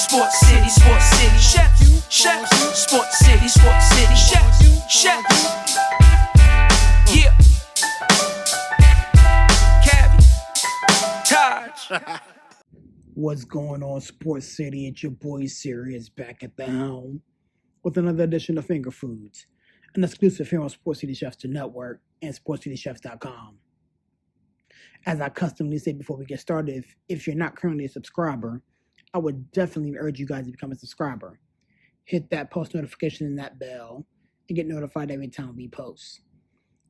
Sports City, chefs, Sports City, chefs. Yeah. Cabby, Taj. What's going on, Sports City? It's your boy Sirius back at the helm with another edition of Finger Foods, an exclusive here on Sports City Chefs to Network and SportsCityChefs.com. As I customly say before we get started, if you're not currently a subscriber, I would definitely urge you guys to become a subscriber. Hit that post notification and that bell and get notified every time we post.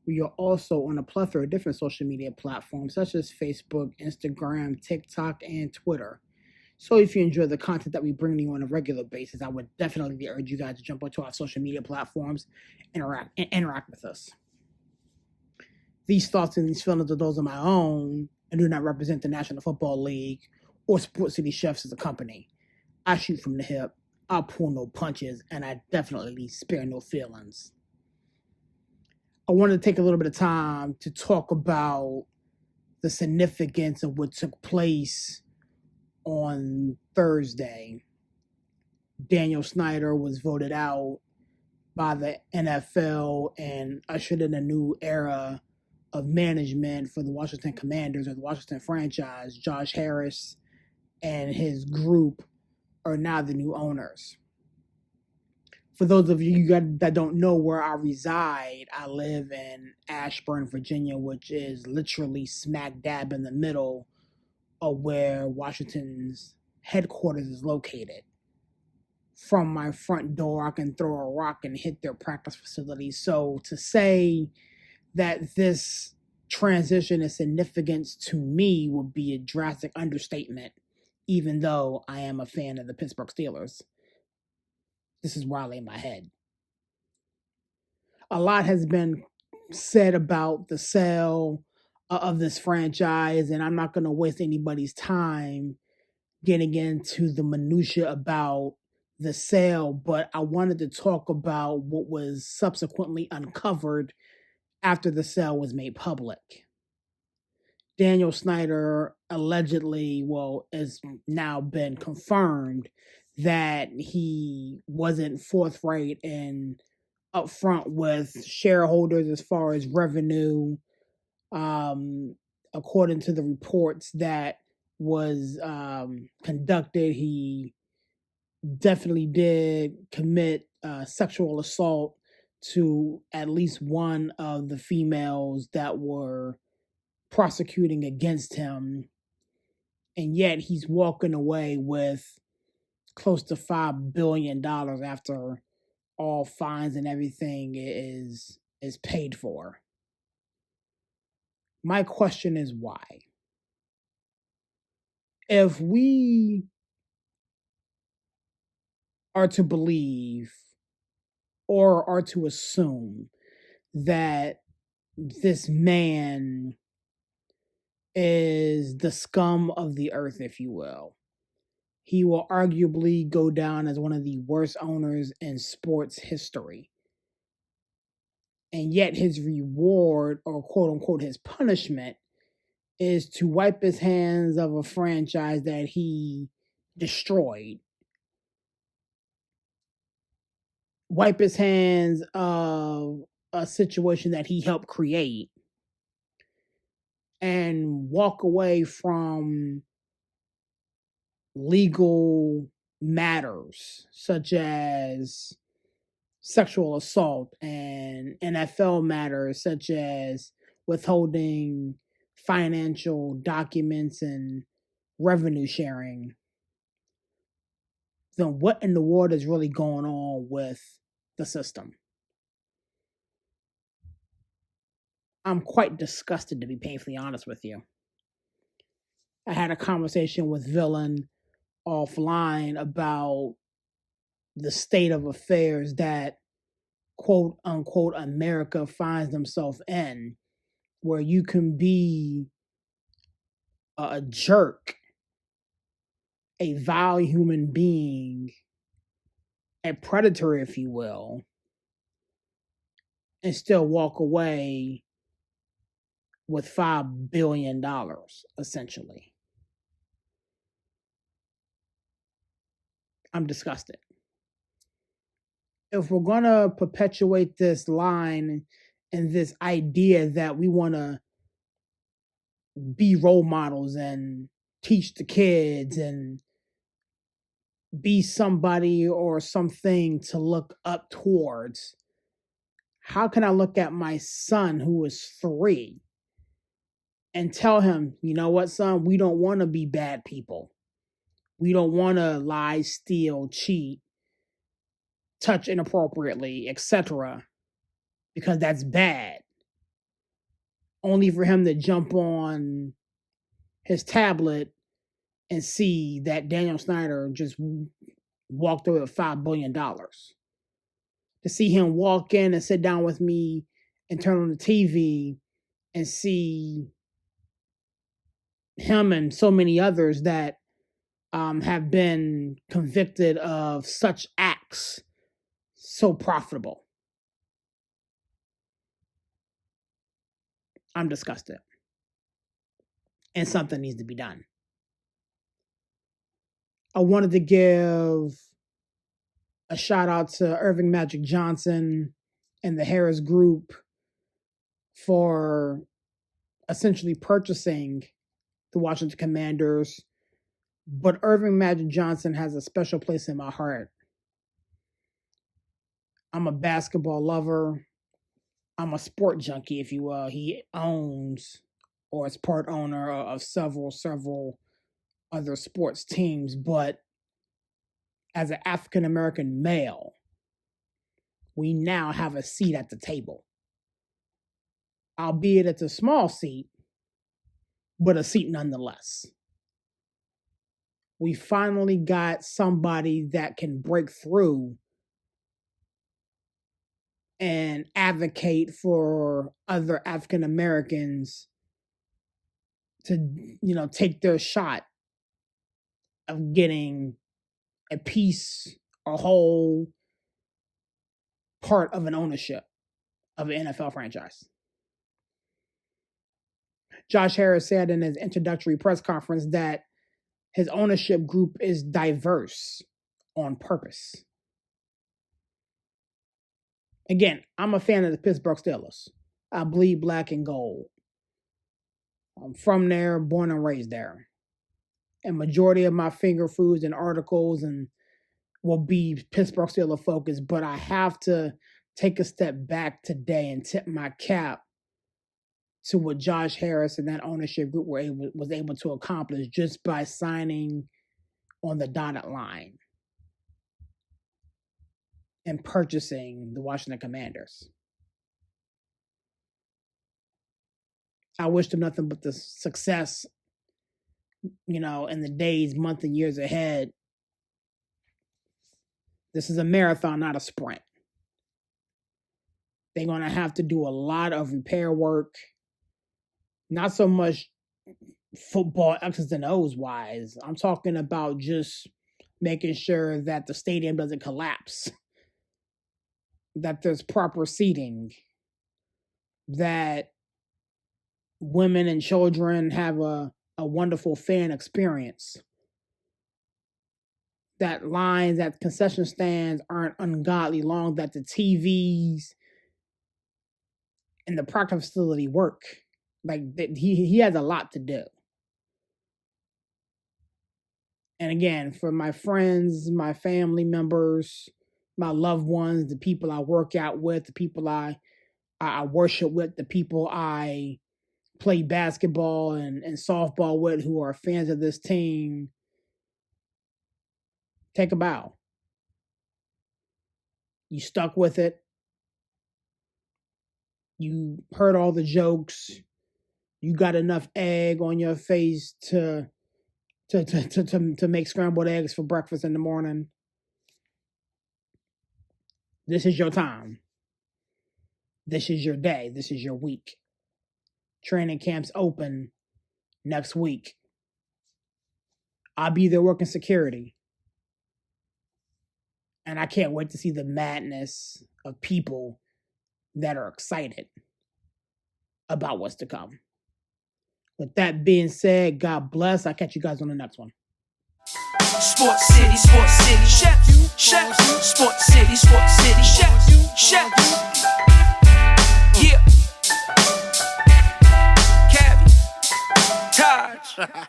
We are also on a plethora of different social media platforms such as Facebook, Instagram, TikTok, and Twitter. So if you enjoy the content that we bring to you on a regular basis, I would definitely urge you guys to jump onto our social media platforms and interact with us. These thoughts and these feelings are those of my own and do not represent the National Football League or Sports City Chefs as a company. I shoot from the hip, I pull no punches, and I definitely spare no feelings. I wanted to take a little bit of time to talk about the significance of what took place on Thursday. Dan Snyder was voted out by the NFL and ushered in a new era of management for the Washington Commanders, or the Washington franchise. Josh Harris and his group are now the new owners. For those of you that don't know where I reside, I live in Ashburn, Virginia, which is literally smack dab in the middle of where Washington's headquarters is located. From my front door, I can throw a rock and hit their practice facility. So to say that this transition is significant to me would be a drastic understatement, even though I am a fan of the Pittsburgh Steelers. This is where I lay my head. A lot has been said about the sale of this franchise, and I'm not going to waste anybody's time getting into the minutia about the sale, but I wanted to talk about what was subsequently uncovered after the sale was made public. Dan Snyder allegedly, has now been confirmed that he wasn't forthright and upfront with shareholders as far as revenue. According to the reports that was conducted, he definitely did commit sexual assault to at least one of the females that were prosecuting against him, and yet he's walking away with close to $5 billion after all fines and everything is paid for. My question is why? If we are to believe or are to assume that this man is the scum of the earth, if you will, he will arguably go down as one of the worst owners in sports history. And yet his reward, or quote unquote his punishment, is to wipe his hands of a franchise that he destroyed. Wipe his hands of a situation that he helped create. And walk away from legal matters such as sexual assault and NFL matters such as withholding financial documents and revenue sharing. Then what in the world is really going on with the system? I'm quite disgusted, to be painfully honest with you. I had a conversation with Villain offline about the state of affairs that quote unquote America finds themselves in, where you can be a jerk, a vile human being, a predator, if you will, and still walk away with $5 billion, essentially. I'm disgusted. If we're going to perpetuate this line and this idea that we want to be role models and teach the kids and be somebody or something to look up towards, how can I look at my son who is 3 and tell him, you know what, son, we don't want to be bad people. We don't want to lie, steal, cheat, touch inappropriately, etc., because that's bad. Only for him to jump on his tablet and see that Daniel Snyder just walked away with $5 billion. To see him walk in and sit down with me and turn on the TV and see him and so many others that have been convicted of such acts so profitable. I'm disgusted. And something needs to be done. I wanted to give a shout out to Irving Magic Johnson and the Harris Group for essentially purchasing the Washington Commanders. But Irving Magic Johnson has a special place in my heart. I'm a basketball lover. I'm a sport junkie, if you will. He owns or is part owner of several other sports teams. But as an African American male, we now have a seat at the table. Albeit it's a small seat, but a seat nonetheless. We finally got somebody that can break through and advocate for other African Americans to, take their shot of getting a piece, a whole part of an ownership of an NFL franchise. Josh Harris said in his introductory press conference that his ownership group is diverse on purpose. Again, I'm a fan of the Pittsburgh Steelers. I bleed black and gold. I'm from there, born and raised there. And majority of my finger foods and articles and will be Pittsburgh Steelers focused, but I have to take a step back today and tip my cap to what Josh Harris and that ownership group was able to accomplish just by signing on the dotted line and purchasing the Washington Commanders. I wish them nothing but the success, in the days, months, and years ahead. This is a marathon, not a sprint. They're going to have to do a lot of repair work, not so much football X's and O's wise. I'm talking about just making sure that the stadium doesn't collapse, that there's proper seating, that women and children have a wonderful fan experience, that lines at concession stands aren't ungodly long, that the TVs and the practice facility work. Like, he has a lot to do. And again, for my friends, my family members, my loved ones, the people I work out with, the people I worship with, the people I play basketball and softball with who are fans of this team, take a bow. You stuck with it. You heard all the jokes. You got enough egg on your face to make scrambled eggs for breakfast in the morning. This is your time. This is your day. This is your week. Training camps open next week. I'll be there working security. And I can't wait to see the madness of people that are excited about what's to come. With that being said, God bless. I'll catch you guys on the next one. Sports City, chefs, chefs, Sports City, chefs, chefs. Yeah. Cabby, Taj.